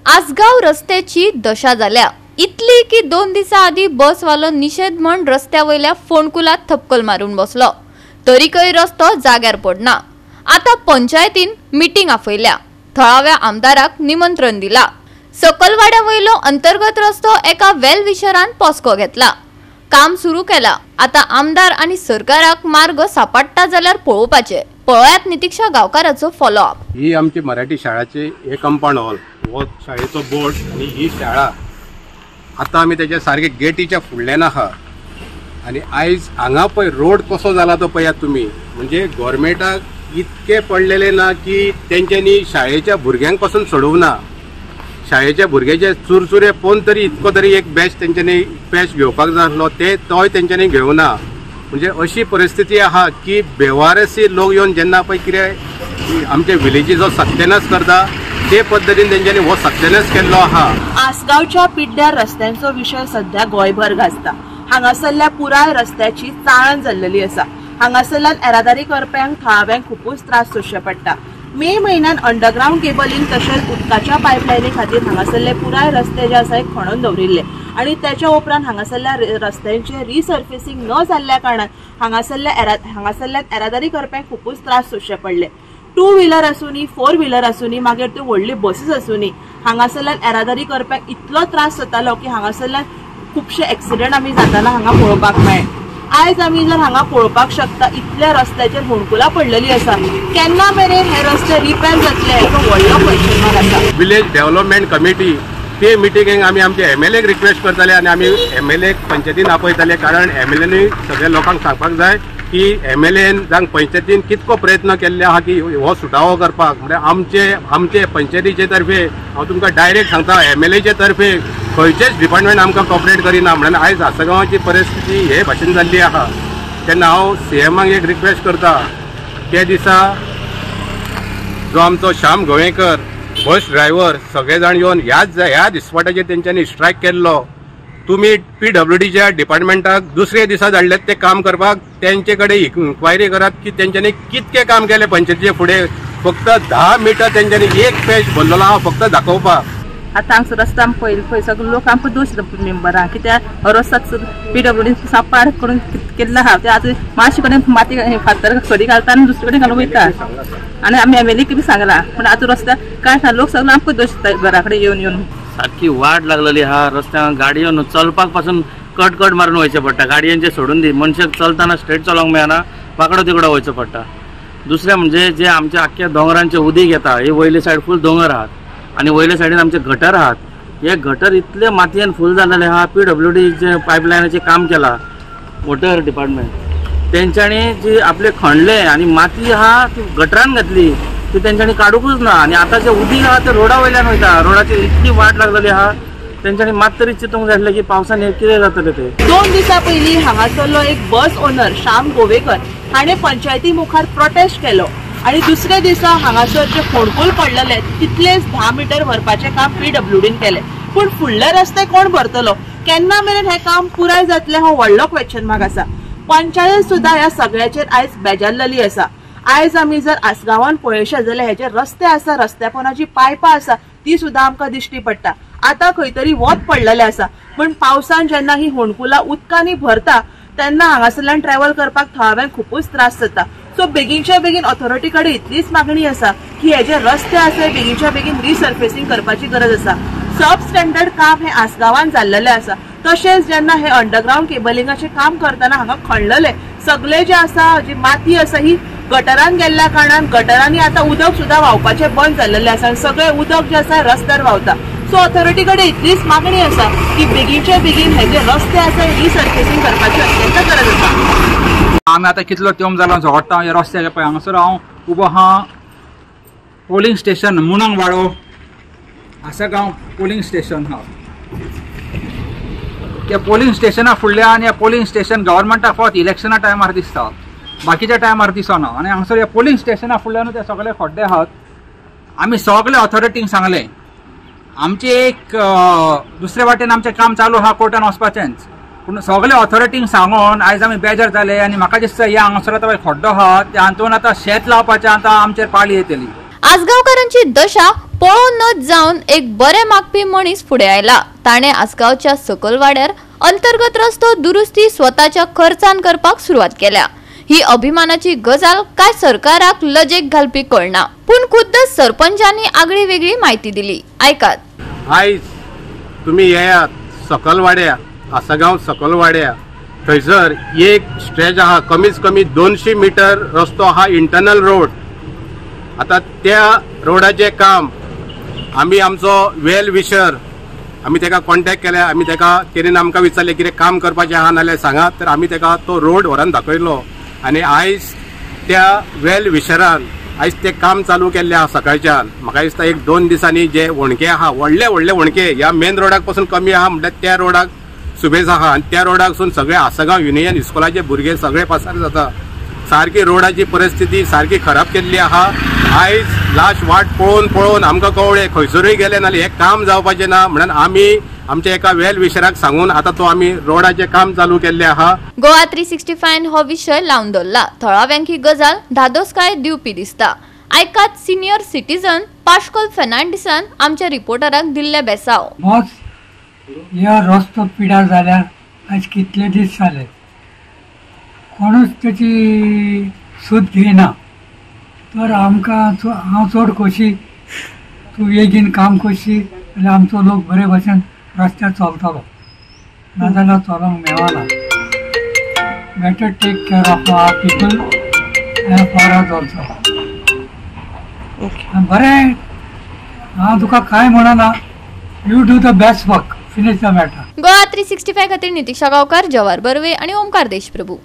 आसगाव रस्त्याची दशा झाल्या इतली की 2 दिसा आधी बसवालो निषेध म्हण रस्त्यावयल्या फोंडकुलात थपकल मारून बसलो तरीकय रस्तो जाग्यार पडना। आता पंचायतीन मीटिंग आफयल्या, थळाव्या आमदाराक निमंत्रण दिला। सकलवाड्या वयलो अंतर्गत रस्तो एका वेल विशरान पोसको घेतला, काम सुरू केला। आता आमदार आणि सरकाराक मार्ग सापडटा जाल्यार पळोवपाचे। पळयात नितीक्षा गावकाराचो फॉलोअप। ही आमची मराठी शाळाचे हे कंपाऊंड हॉल, वो शाळेचो बोर्ड आणि ही शाळा आता आम्ही त्याच्या सारखे गेटीच्या फुडल्यान आहा। आणि आयज हांगा पळय रोड कसो जाला तो पळयात तुम्ही, म्हणजे गव्हर्मेंटाक इतके पडलेले ना की तेंच्यांनी शाळेच्या भुरग्यांक पासून सोडवना। शाळेच्या भुरग्याचे चुरचुरे पोवन तरी इतको तरी एक बॅच तेंच्यांनी बॅच घेवपाक जाय आसलो, तोय तेंच्यांनी घेवना। म्हणजे अशी परिस्थिती आहा की बेवारसी लोक येवन जेन्ना पळय कितें आमच्या विलेजीचो सत्यानाश करता ते पद्धतीन तेंच्यांनी हो सत्यानाश केल्लो आहा। आसगावच्या पिड्ड्यार रस्त्यांचो विषय सध्या गोंयभर गाजता। हांगासरल्या पुराय रस्त्याची चाळण जाल्लेली आसा। हांगासरल्यान येरादारी करप्यांक थळाव्यांक खूपच त्रास सोंसचे पडटा। मे म्हयन्यान अंडरग्राउंड केबलिंग तशेंच उदकाच्या पायपलायनी खातीर हांगासरले पुराय रस्ते जे आसा खणून दवरिल्ले आणि त्याच्या उपरांत हांगासरल्या रस्त्यांचे रिसर्फेसिंग न जाल्ल्या कारणान हांगासरल्या येरादारी करप्यांक खूपच त्रास सोंसचे पडले। 2 व्हीलर आसूनी 4 व्हीलर आसूनी मागीर त्यो व्हडली बसीस आसूनी हांगासरल्यान येरादारी करप्यांक इतलो त्रास जातालो की हांगासरल्यान खूपशे एक्सिडेंट आमी जाताना हांगा पळोवपाक मेळ्ळे। आयज आमी जर हांगा पळोवपाक शकता इतल्या रस्त्याचेर फोंडकुलां पडलेली आसा। केन्ना मेरेन हे रस्ते रिपेर जातले हेचो व्हडलो क्वेश्चन मार्क आसा। विलेज डेव्हलपमेंट कमिटी ते मिटिंगेक आमी आमचे एमएलएक रिक्वेस्ट करताले आणि आमी एमएलएक पंचायतीन आपयताले, कारण एमएलएनी सगळ्या लोकांक सांगपाक जाय की एमएलएन जावं पंचायतीन कितको प्रयत्न केल्ले आहा की हो सुटावो करपाक। म्हणजे आमचे पंचायतीचे तर्फे हांव तुमकां डायरेक्ट सांगता एमएलएचे तर्फे खंयचेच डिपार्टमेंट आमकां कॉपरेट करिना। म्हणल्यार आयज आसगांवाची परिस्थिती हे भाशेन जाल्ली आहा। तेन्ना हांव सीएमाक एक रिक्वेस्ट करता, त्या दिसा जो आमचो श्याम गोवेकर बस ड्रायव्हर सगळे जाण येवन ह्या दिसवाट्याचेर तेंच्यांनी स्ट्रायक केल्लो, तुम्ही PWDच्या डिपार्टमेंटाक दुसरे दिसा धाडलेत ते काम करपाक, तेंचे कडेन इन्क्वायरी करात की तेंच्यांनी कितके काम केले पंचायतीचे फुडें। फक्त 10 मिटर तेंच्यांनी एक पेज भरलेलो आहा फक्त दाखोवपाक। आता हांगसर रस्ता पळय सगळे लोक आमकां दोश मेंबरां कित्याक रस्त्याक PWD सापाड करून केल्लो आहा। ते आतां मातशे कडेन माती फातर खडी घालता आनी दुसरे कडेन घालून वयता आनी आमी एमएलएक बी सांगला, पूण आतां रस्त्याक कांय ना, लोक सगळे आमकां दोश घरा कडेन येवन सारखी वाट लागलेली आहा। रस्त्याक गाडयो चलपाक पासून कट मारून वयचें पडटा, गाडयांचे सोडून दी, मनशाक चलताना स्ट्रेट चलोंक मेळना, वाकडो तिकडो वयचो पडटा। दुसरें म्हणजे जे आमच्या आख्ख्या दोंगरांचे उदीक येता हे वयले सायड फूल दोंगर आहात आणि वयले सायडीन आमचे गटर आहात। हे गटर इतले मातयेन फूल जाल्लेले आहा। PWDचे पायपलायनाचें काम केला वॉटर डिपार्टमेंट, तेंच्यांनी जी आपले खणले आणि माती आहा ती गटरान घातली, ती तेंच्यांनी काडूकच ना। आणि आता जे उदीक आहा ते रोडा वयल्यान वयता, रोडाचेर इतकी वाट लागलेली आहा, तेंच्यांनी मात तरी चिंतूंक जाय आसलें की पावसान हे कितें जातलें ते। 2 दिसा पयलीं हांगासरलो एक बस ओनर श्याम गोवेकर हाणें पंचायती मुखार प्रोटेस्ट केलो आणि दुसरे दिसा हांगासर जे फोंडकूल पडलेले तितलेच 10 मीटर भरपाचें काम PWDन केलें। पूण फुडले रस्ते कोण भरतलो, केन्ना मेरेन हें काम पुराय जातलें हो व्हडलो क्वेश्चन मार्क आसा। पंचायत सुद्दां ह्या सगळ्याचेर आयज बेजारलेली आसा। आयज आमी जर आसगांवान पळयशे जाल्यार हे जे रस्ते आसा, रस्त्यापोनाची पायपां आसा ती सुद्दां आमकां दिश्टी पडटा। आता खंय तरी वत पडलेले आसा, पण पावसान जेन्ना ही फोंडकुलां उदकांनी भरता तेन्ना हांगासरल्यान ट्रॅव्हल करपाक थळाव्यांक खूपच त्रास जाता। सो बेगीनच्या बेगीन ऑथॉरिटी कडेन इतलीच मागणी आसा की हे जे रस्ते आसा बेगीनच्या बेगीन रिसर्फेसिंग करपाची गरज आसा। सब स्टँडर्ड काम हे आसगांवान जाल्लेले आसा। तशेंच जेन्ना हे अंडरग्राउंड केबलिंगाचे काम करताना हांगा खणलेले सगळे जे आसा जी माती आसा ही गटरान गेल्ल्या कारणान गटरांनी आता उदक सुद्दां व्हांवपाचें बंद जाल्लेलें आसा, सगळे उदक जे आसा रस्त्यार व्हांवता। सो ऑथॉरिटी कडेन इतलीच मागणी आसा की बेगीनच्या बेगीन हे जे रस्ते आसा रिसर्फेसिंग करपाची अत्यंत गरज आसा। आमी आतां कितलो तेंप जालो झगडटा हे रस्त्याक पळय। हांगासर हांव उबो आहा पोलिंग स्टेशन मुणांग वाडो आसगांव पोलिंग स्टेशन आहा। त्या पोलिंग स्टेशना फुडल्यान ह्या पोलिंग स्टेशन गव्हर्मेंटाक फकत इलेक्शना टायमार दिसता, बाकीच्या टायमार दिसना। आणि हांगासर ह्या पोलिंग स्टेशना फुडल्यान ते सगळे खड्डे आहात। आमी सगळे ऑथॉरिटींक सांगलें, आमचे एक दुसरे वाटेन आमचें काम चालू आहा कोर्टान वचपाचेंच, पूण सगळे ऑथॉरिटींक सांगून आयज आमी बेजार जाले। आनी म्हाका दिसता ह्या हांगासर आतां खड्डो आहा त्या हातून आतां शेत लावपाचें आतां आमचेर पाळी येतली। आसगावकारांची दशा पळोवन जावन एक बरे मागपी मनीस फुडें आयला. ताणें आसगांवच्या सकल वाड्यार अंतर्गत रस्तो दुरुस्ती स्वताच्या खर्चान करपाक सुरवात केल्या. ही अभिमानाची गजाल काय सरकाराक लजेक घालपी कळना, पूण खुद्द सरपंचांनी आगळी वेगळी माहिती दिली. ऐकात. आयज तुम्ही येयात सकल वाड्या, आसगांव सकल वाड्या, थंयसर एक स्ट्रेच आहा, कमीत कमी 200 मीटर रस्तो आहा, इंटरनल रोड. आता त्या रोडाचे काम आमी आमचो वेल विशर आमी तेका कॉन्टॅक्ट केल्या. आमी तेका तेणेन आमकां विचारलें कितें काम करपाचें आहा नाल्यार सांगात. तर आमी तेका तो रोड व्हरून दाखयलो आनी आयज त्या वेल विशरान आयज ते काम चालू केल्लें आहा सकाळच्यान. म्हाका दिसता 1-2 दिसांनी जे वणके आहा, व्हडले व्हडले वणके ह्या मेन रोडाक पासून कमी आहा म्हणल्यार त्या रोडाक सुबेज आहा आनी त्या रोडाकसून सगळे आसगांव युनियन इस्कॉलाचे भुरगे सगळे पासार जाता. सारकी रोडाची परिस्थिती सारकी खराब केल्ली आहा. आयज लास्ट वाट पळोवन पळोवन आमकां कळ्ळें खंयसरूय गेले नाल्यार हें काम जावपाचें ना म्हणून आमी आमच्या एका वेल विशराक सांगून आता तो आमी रोडाचें काम चालू केल्लें आहा. गोवा 365 हो विशय लावन दवरला. थळाव्यांक ही गजाल धादोसकाय दिवपी दिसता. ऐकात सिनियर सिटीजन पाश्कल फर्नांडिसान आमच्या रिपोर्टराक दिल्ले बेसाव. ह्या रस्तो पिड्यार जाल्यार आज कितले दीस जाले, कोणूच त्याची सूद घेयना. तर आमकां हांव चड खोशी तूं बेगीन काम करशी जाल्यार आमचो लोक बरे भशेन रस्त्यार चलतलो, नाजाल्यार चलोंक मेळना. Better take care of our people and for us also. बरें, हांव तुका कांय म्हणना. You do the best work. Finish the matter. Goa 365 खातीर नितीशा गांवकार, जवाहर बर्वे आणि ओमकार देशप्रभू.